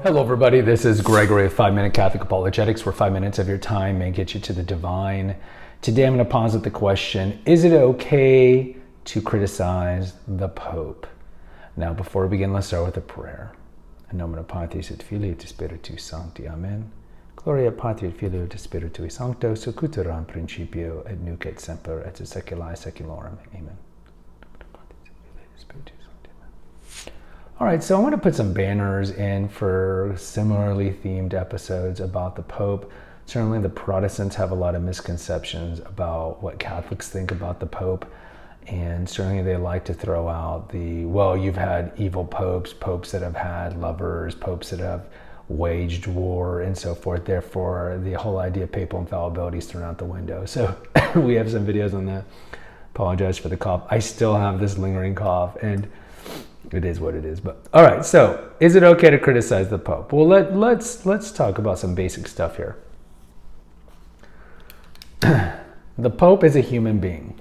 Hello everybody, this is Gregory of 5 Minute Catholic Apologetics, where 5 minutes of your time may get you to the divine. Today I'm going to posit the question, is it okay to criticize the Pope? Now before we begin, let's start with a prayer. In nomine Patris et Filii et Spiritus Sancti, Amen. Gloria Patri et Filio et Spiritui Sancto, secutor in principio et nunc et semper et seculi seculorum. Amen. All right, so I'm going to put some banners in for similarly themed episodes about the Pope. Certainly the Protestants have a lot of misconceptions about what Catholics think about the Pope. And certainly they like to throw out you've had evil popes, popes that have had lovers, popes that have waged war and so forth. Therefore, the whole idea of papal infallibility is thrown out the window. So we have some videos on that. Apologize for the cough. I still have this lingering cough, and it is what it is. But all right, so is it okay to criticize the Pope? Well, let's talk about some basic stuff here. The Pope is a human being.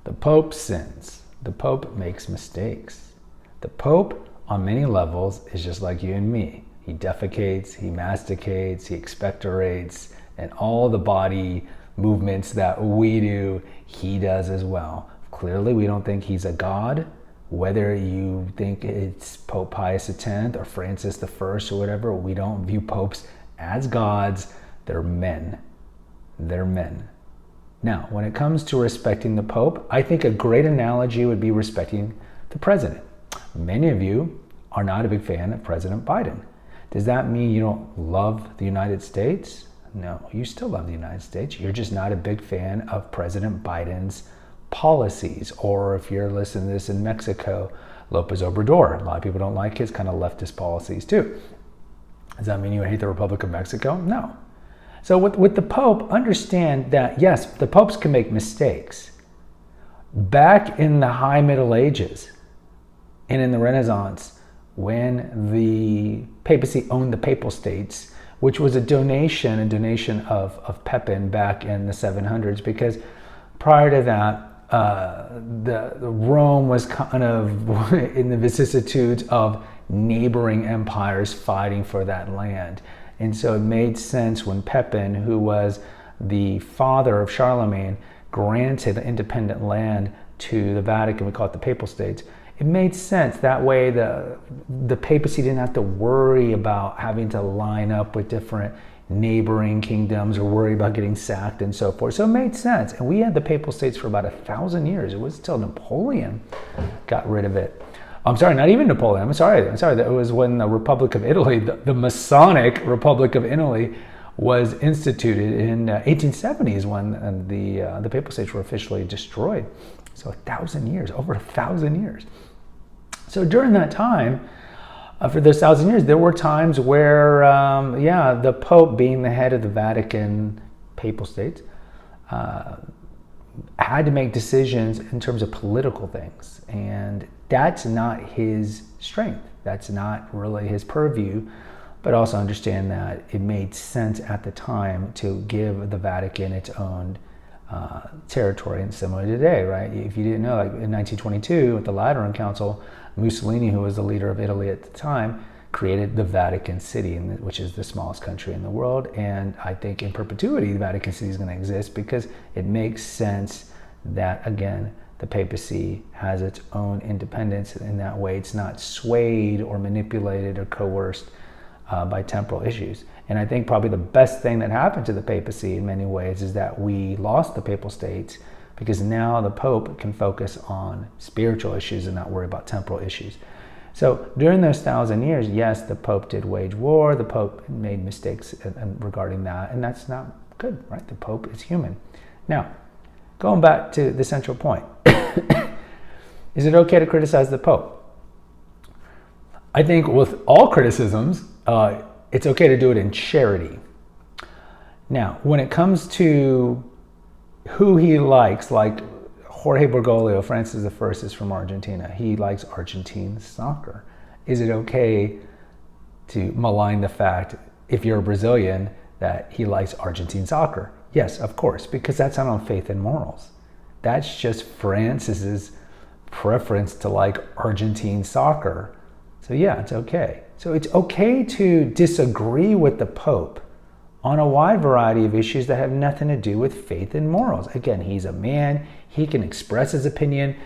The Pope sins. The Pope makes mistakes. The Pope, on many levels, is just like you and me. He defecates, he masticates, he expectorates, and all the body movements that we do, he does as well. Clearly, we don't think he's a god. Whether you think it's Pope Pius X or Francis I or whatever, we don't view popes as gods. They're men. They're men. Now, when it comes to respecting the Pope, I think a great analogy would be respecting the president. Many of you are not a big fan of President Biden. Does that mean you don't love the United States? No, you still love the United States. You're just not a big fan of President Biden's policies. Or if you're listening to this in Mexico, Lopez Obrador. A lot of people don't like his kind of leftist policies too. Does that mean you hate the Republic of Mexico? No. So with the Pope, understand that yes, the popes can make mistakes. Back in the High Middle Ages and in the Renaissance, when the papacy owned the Papal States, which was a donation of Pepin back in the 700s, because prior to that, the Rome was kind of in the vicissitudes of neighboring empires fighting for that land. And so it made sense when Pepin, who was the father of Charlemagne, granted independent land to the Vatican. We call it the Papal States. It made sense. That way the papacy didn't have to worry about having to line up with different neighboring kingdoms or worry about getting sacked and so forth. So it made sense. And we had the Papal States for about 1,000 years. It was till Napoleon got rid of it. I'm sorry, not even Napoleon. I'm sorry. That was when the Republic of Italy, the Masonic Republic of Italy, was instituted in 1870 is when the Papal States were officially destroyed. So 1,000 years, over 1,000 years. So during that time, for those 1,000 years, there were times where, the Pope, being the head of the Vatican Papal States, had to make decisions in terms of political things. And that's not his strength. That's not really his purview. But also understand that it made sense at the time to give the Vatican its own territory, and similar today, right? If you didn't know, like in 1922 with the Lateran Council, Mussolini, who was the leader of Italy at the time, created the Vatican City, which is the smallest country in the world. And I think in perpetuity, the Vatican City is going to exist because it makes sense that, again, the papacy has its own independence. In that way, it's not swayed or manipulated or coerced by temporal issues. And I think probably the best thing that happened to the papacy in many ways is that we lost the Papal States, because now the Pope can focus on spiritual issues and not worry about temporal issues. So during those 1,000 years, yes, the Pope did wage war. The Pope made mistakes regarding that, and that's not good, right? The Pope is human. Now, going back to the central point, is it okay to criticize the Pope? I think with all criticisms, it's okay to do it in charity. Now, when it comes to who he likes, like Jorge Bergoglio, Francis I is from Argentina. He likes Argentine soccer. Is it okay to malign the fact, if you're a Brazilian, that he likes Argentine soccer? Yes, of course, because that's not on faith and morals. That's just Francis's preference to like Argentine soccer. So yeah, it's okay. So it's okay to disagree with the Pope on a wide variety of issues that have nothing to do with faith and morals. Again, he's a man. He can express his opinion,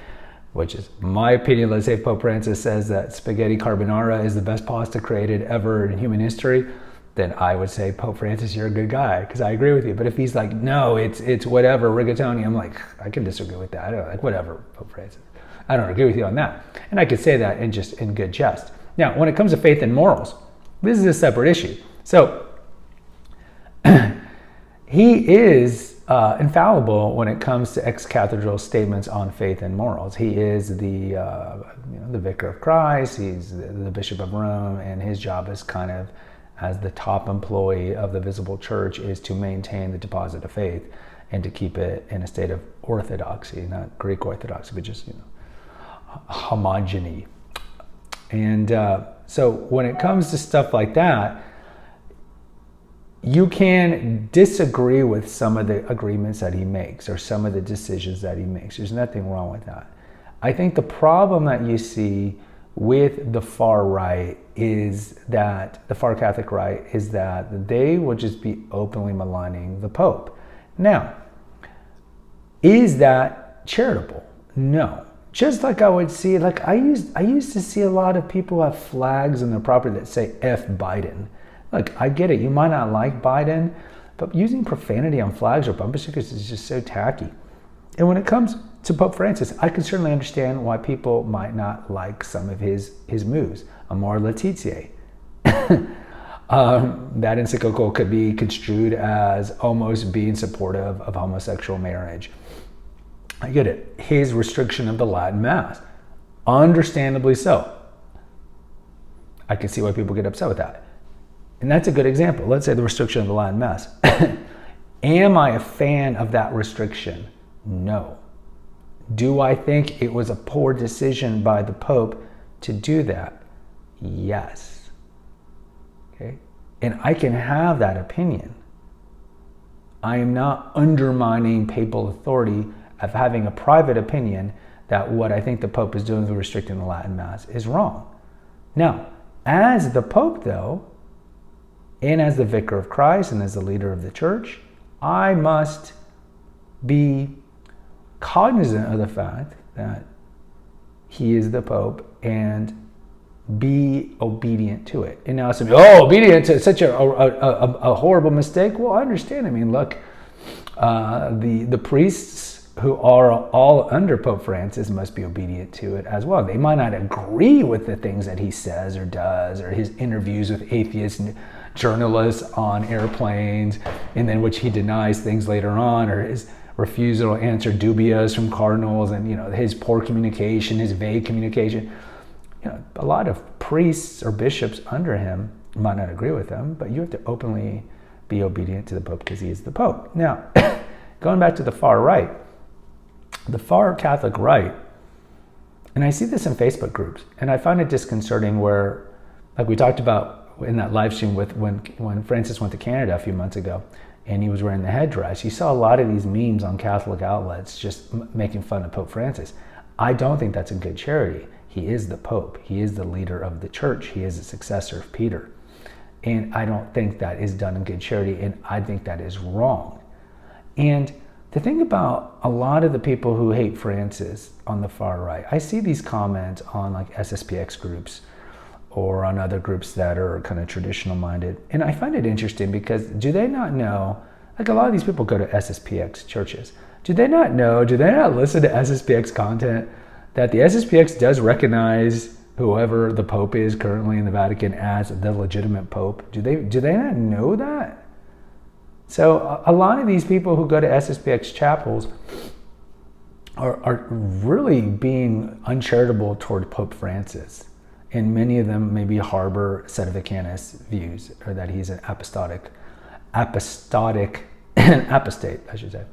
which is my opinion. Let's say if Pope Francis says that spaghetti carbonara is the best pasta created ever in human history, then I would say, Pope Francis, you're a good guy, because I agree with you. But if he's like, no, it's whatever, rigatoni, I'm like, I can disagree with that. I don't like, whatever, Pope Francis. I don't agree with you on that. And I could say that in good jest. Now, when it comes to faith and morals, this is a separate issue. So he is infallible when it comes to ex-cathedral statements on faith and morals. He is the vicar of Christ. He's the Bishop of Rome, and his job is kind of, as the top employee of the visible church, is to maintain the deposit of faith and to keep it in a state of orthodoxy, not Greek orthodoxy, but just homogeny. And so when it comes to stuff like that, you can disagree with some of the agreements that he makes or some of the decisions that he makes. There's nothing wrong with that. I think the problem that you see with the far right is that, the far Catholic right, is that they will just be openly maligning the Pope. Now, is that charitable? No. Just like I would see, like I used to see a lot of people have flags on their property that say F Biden. Look, I get it. You might not like Biden, but using profanity on flags or bumper stickers is just so tacky. And when it comes to Pope Francis, I can certainly understand why people might not like some of his moves. Amor Laetitia. That encyclical could be construed as almost being supportive of homosexual marriage. I get it. His restriction of the Latin Mass, understandably so. I can see why people get upset with that. And that's a good example. Let's say the restriction of the Latin Mass. Am I a fan of that restriction? No. Do I think it was a poor decision by the Pope to do that? Yes. Okay? And I can have that opinion. I am not undermining papal authority of having a private opinion that what I think the Pope is doing with restricting the Latin Mass is wrong. Now, as the Pope, though, and as the Vicar of Christ and as the leader of the Church, I must be cognizant of the fact that he is the Pope and be obedient to it. And now some, obedient to such a horrible mistake. Well, I understand. I mean, look, the priests who are all under Pope Francis must be obedient to it as well. They might not agree with the things that he says or does, or his interviews with atheist journalists on airplanes, and then which he denies things later on, or his refusal to answer dubias from cardinals, and his poor communication, his vague communication. A lot of priests or bishops under him might not agree with him, but you have to openly be obedient to the Pope because he is the Pope. Now, going back to the far right, the far Catholic right, and I see this in Facebook groups, and I find it disconcerting where, like we talked about in that live stream with when Francis went to Canada a few months ago, and he was wearing the headdress, you saw a lot of these memes on Catholic outlets just making fun of Pope Francis. I don't think that's a good charity. He is the Pope. He is the leader of the Church. He is the successor of Peter. And I don't think that is done in good charity, and I think that is wrong. And the thing about a lot of the people who hate Francis on the far right, I see these comments on like SSPX groups or on other groups that are kind of traditional minded. And I find it interesting because do they not know, like a lot of these people go to SSPX churches. Do they not listen to SSPX content, that the SSPX does recognize whoever the Pope is currently in the Vatican as the legitimate Pope? Do they not know that? So a lot of these people who go to SSPX chapels are really being uncharitable toward Pope Francis. And many of them maybe harbor sedevacanist views, or that he's an apostate, I should say.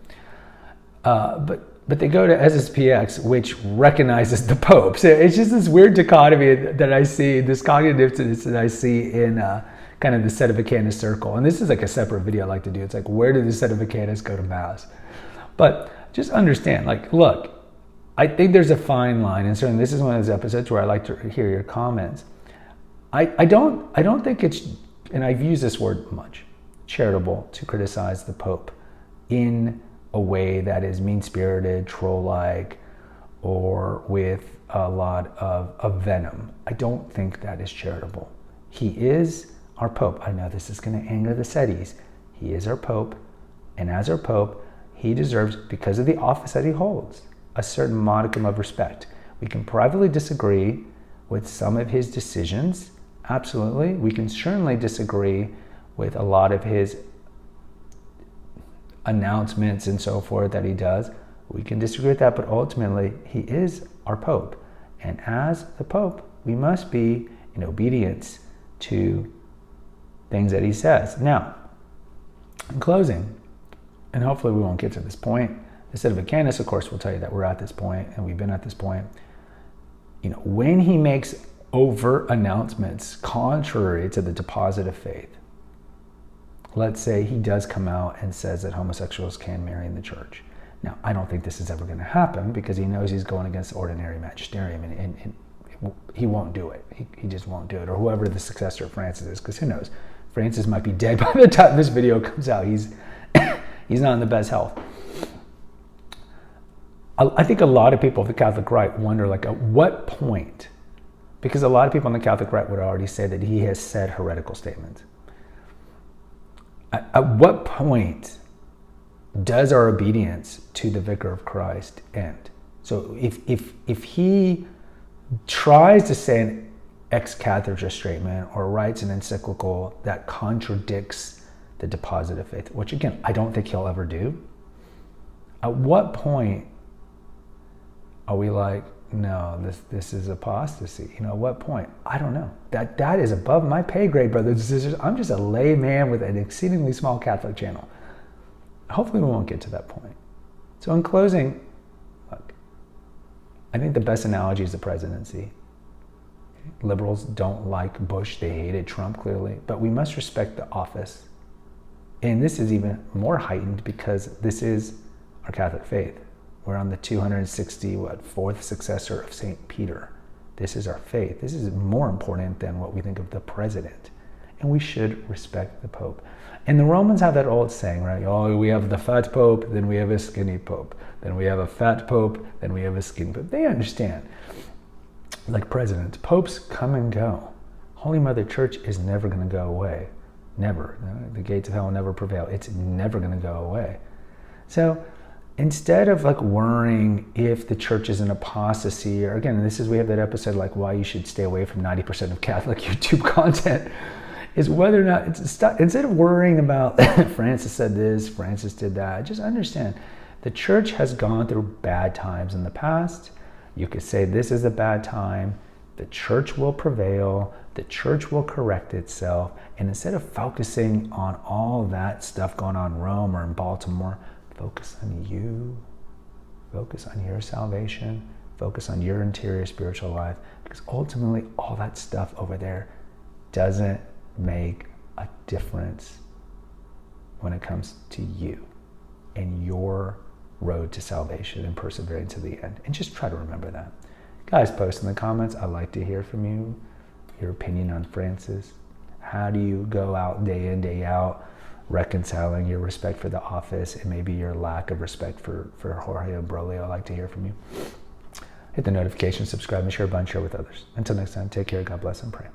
But they go to SSPX, which recognizes the Pope. So it's just this weird dichotomy that I see, this cognitive dissonance that I see in kind of the sedevacanist circle. And this is like a separate video I like to do. It's like, where do the sedevacanists go to Mass? But just understand, like, look, I think there's a fine line, and certainly this is one of those episodes where I like to hear your comments. I don't think it's, and I've used this word much, charitable to criticize the Pope in a way that is mean-spirited, troll-like, or with a lot of venom. I don't think that is charitable. He is our Pope. I know this is going to anger the SETIs. He is our Pope, and as our Pope, he deserves, because of the office that he holds, a certain modicum of respect. We can privately disagree with some of his decisions, absolutely. We can certainly disagree with a lot of his announcements and so forth that he does. We can disagree with that, but ultimately, he is our Pope. And as the Pope, we must be in obedience to things that he says. Now, in closing, and hopefully we won't get to this point, the Sedevacanists, of course, will tell you that we're at this point, and we've been at this point. When he makes overt announcements contrary to the deposit of faith, let's say he does come out and says that homosexuals can marry in the church. Now, I don't think this is ever going to happen because he knows he's going against the ordinary magisterium, and he won't do it. He just won't do it, or whoever the successor of Francis is, because who knows? Francis might be dead by the time this video comes out. He's not in the best health. I think a lot of people of the Catholic right wonder, at what point, because a lot of people on the Catholic right would already say that he has said heretical statements. At what point does our obedience to the Vicar of Christ end? So if he tries to say an ex cathedra statement or writes an encyclical that contradicts the deposit of faith, which again, I don't think he'll ever do, at what point are we like, no, this is apostasy? At what point? I don't know. That is above my pay grade, brothers and sisters. I'm just a layman with an exceedingly small Catholic channel. Hopefully we won't get to that point. So in closing, look, I think the best analogy is the presidency. Liberals don't like Bush. They hated Trump, clearly. But we must respect the office. And this is even more heightened because this is our Catholic faith. We're on the 4th successor of St. Peter. This is our faith. This is more important than what we think of the president. And we should respect the Pope. And the Romans have that old saying, right? Oh, we have the fat Pope, then we have a skinny Pope. Then we have a fat Pope, then we have a skinny Pope. They understand. Like presidents, popes come and go. Holy Mother Church is never going to go away. Never. The gates of hell will never prevail. It's never going to go away. So instead of worrying if the church is an apostasy, or again, we have that episode why you should stay away from 90% of Catholic YouTube content, is whether or not instead of worrying about Francis said this, Francis did that, just understand the church has gone through bad times in the past. You could say this is a bad time. The church will prevail. The church will correct itself. And instead of focusing on all that stuff going on in Rome or in Baltimore, focus on you. Focus on your salvation. Focus on your interior spiritual life. Because ultimately, all that stuff over there doesn't make a difference when it comes to you and your road to salvation and persevering to the end. And just try to remember that. Guys, post in the comments. I'd like to hear from you, your opinion on Francis. How do you go out day in, day out, reconciling your respect for the office and maybe your lack of respect for Jorge Broglio? I'd like to hear from you. Hit the notification, subscribe, and share a bunch, share with others. Until next time, take care, God bless, and pray.